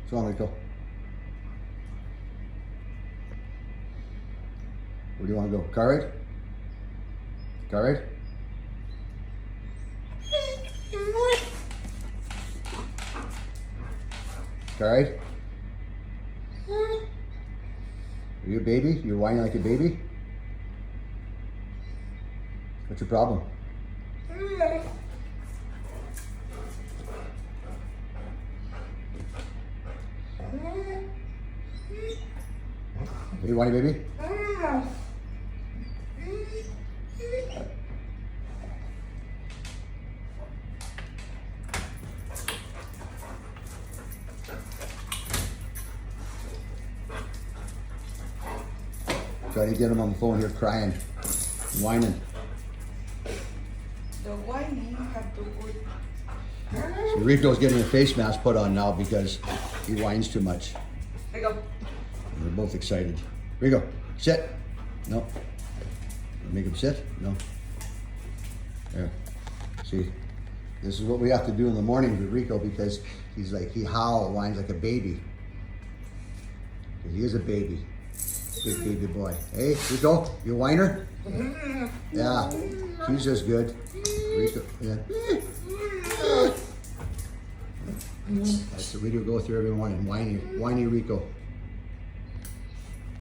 What's wrong, Rico? Where do you want to go? Car ride? Car ride? Car ride? Are you a baby? You're whining like a baby? What's your problem? Are you whiny baby? Try to get him on the phone here crying, whining. The whining have to put. So Rico's getting a face mask put on now because he whines too much. There you go. And they're both excited. Rico, sit. No. Make him sit? No. There. See, this is what we have to do in the morning with Rico because he's like, he whines like a baby. Because he is a baby. Big baby boy. Hey, Rico, you a whiner? Yeah, he's just good. Rico, yeah. That's the Rico go through every morning. Whiny Rico.